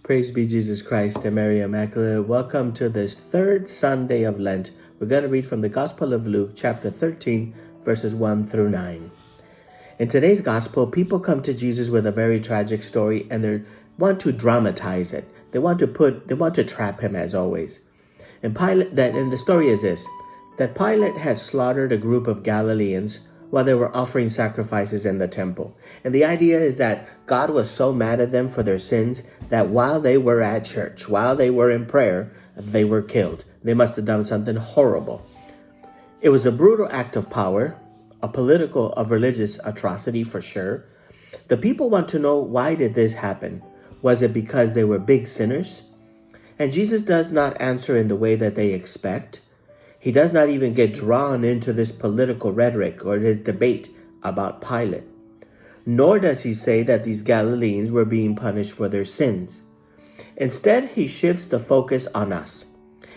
Praise be Jesus Christ and Mary Immaculate. Welcome to this third Sunday of Lent. We're going to read from the Gospel of Luke, chapter 13, verses 1 through 9. In today's Gospel, people come to Jesus with a very tragic story and they want to dramatize it. They want to trap him as always. And the story is this, that Pilate had slaughtered a group of Galileans while they were offering sacrifices in the temple. And the idea is that God was so mad at them for their sins that while they were at church, while they were in prayer, they were killed. They must have done something horrible. It was a brutal act of power, a religious atrocity for sure. The people want to know, why did this happen? Was it because they were big sinners? And Jesus does not answer in the way that they expect. He does not even get drawn into this political rhetoric or the debate about Pilate. Nor does he say that these Galileans were being punished for their sins. Instead, he shifts the focus on us.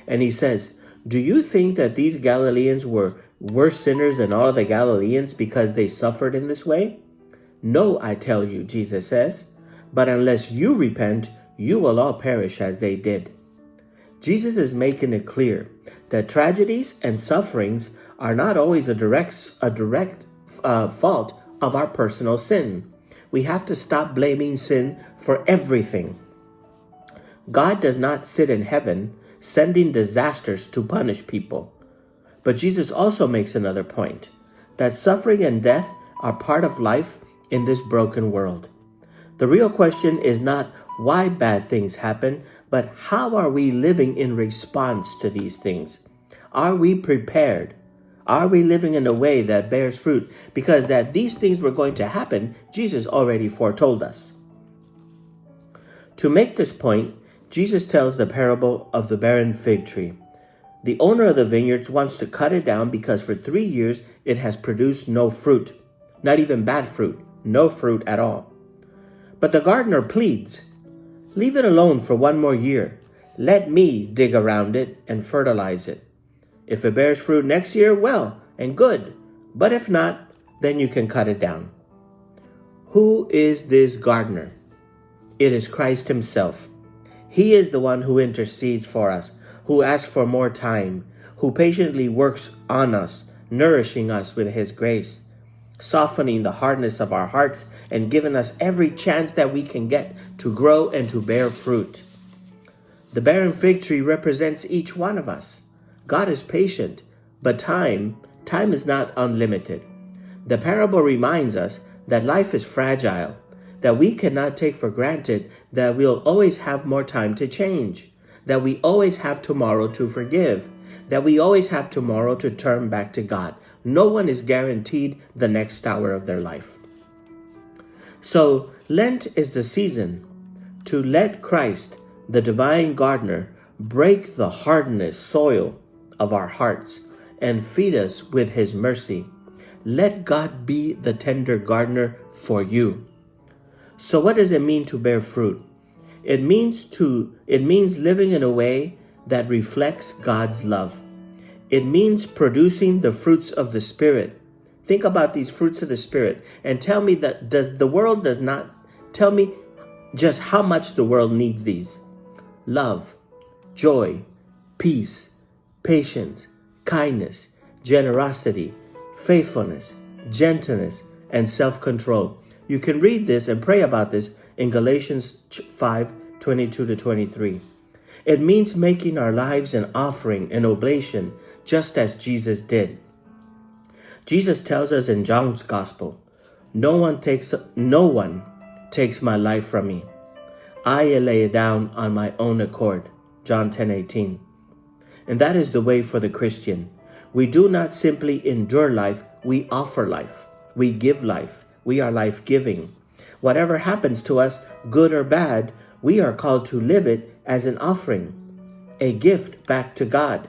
And he says, do you think that these Galileans were worse sinners than all the Galileans because they suffered in this way? No, I tell you, Jesus says, but unless you repent, you will all perish as they did. Jesus is making it clear that tragedies and sufferings are not always a direct fault of our personal sin. We have to stop blaming sin for everything. God does not sit in heaven sending disasters to punish people. But Jesus also makes another point, that suffering and death are part of life in this broken world. The real question is not why bad things happen, but how are we living in response to these things? Are we prepared? Are we living in a way that bears fruit? Because that these things were going to happen, Jesus already foretold us. To make this point, Jesus tells the parable of the barren fig tree. The owner of the vineyards wants to cut it down because for 3 years it has produced no fruit, not even bad fruit, no fruit at all. But the gardener pleads, leave it alone for 1 more year. Let me dig around it and fertilize it. If it bears fruit next year, well and good. But if not, then you can cut it down. Who is this gardener? It is Christ himself. He is the one who intercedes for us, who asks for more time, who patiently works on us, nourishing us with his grace, softening the hardness of our hearts and giving us every chance that we can get to grow and to bear fruit. The barren fig tree represents each one of us. God is patient, but time is not unlimited. The parable reminds us that life is fragile, that we cannot take for granted that we'll always have more time to change, that we always have tomorrow to forgive, that we always have tomorrow to turn back to God. No one is guaranteed the next hour of their life. So Lent is the season to let Christ, the divine gardener, break the hardness soil of our hearts and feed us with his mercy. Let God be the tender gardener for you. So what does it mean to bear fruit? It means living in a way that reflects God's love. It means producing the fruits of the Spirit. Think about these fruits of the Spirit and tell me tell me just how much the world needs these. Love, joy, peace, patience, kindness, generosity, faithfulness, gentleness, and self-control. You can read this and pray about this in Galatians 5:22-23. It means making our lives an offering, an oblation, just as Jesus did. Jesus tells us in John's Gospel, no one takes my life from me. I lay it down on my own accord. John 10:18. And that is the way for the Christian. We do not simply endure life, we offer life. We give life. We are life-giving. Whatever happens to us, good or bad, we are called to live it as an offering, a gift back to God.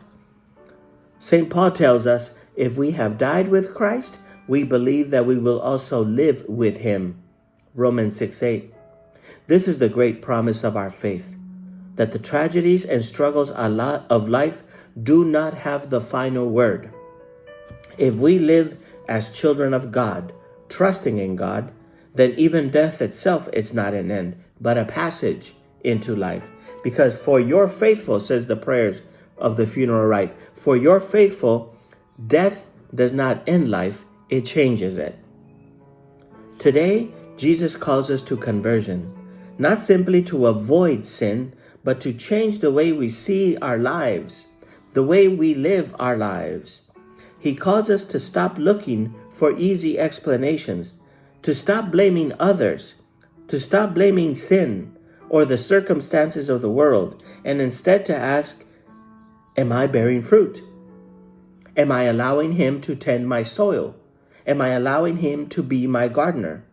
St. Paul tells us, if we have died with Christ, we believe that we will also live with him. Romans 6:8. This is the great promise of our faith, that the tragedies and struggles of life do not have the final word. If we live as children of God, trusting in God, then even death itself is not an end, but a passage into life. Because for your faithful, says the prayers of the funeral rite, for your faithful, death does not end life, it changes it. Today, Jesus calls us to conversion, not simply to avoid sin, but to change the way we see our lives, the way we live our lives. He calls us to stop looking for easy explanations, to stop blaming others, to stop blaming sin or the circumstances of the world, and instead to ask, am I bearing fruit? Am I allowing Him to tend my soil? Am I allowing Him to be my gardener?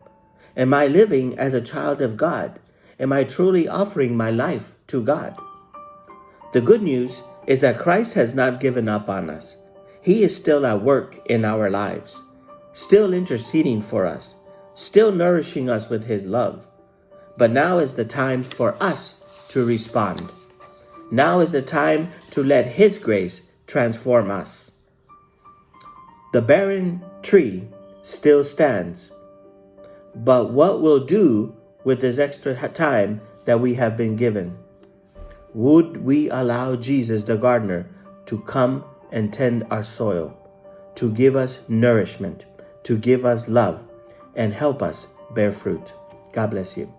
Am I living as a child of God? Am I truly offering my life to God? The good news is that Christ has not given up on us. He is still at work in our lives, still interceding for us, still nourishing us with His love. But now is the time for us to respond. Now is the time to let His grace transform us. The barren tree still stands. But what we'll do with this extra time that we have been given? Would we allow Jesus, the gardener, to come and tend our soil, to give us nourishment, to give us love, and help us bear fruit? God bless you.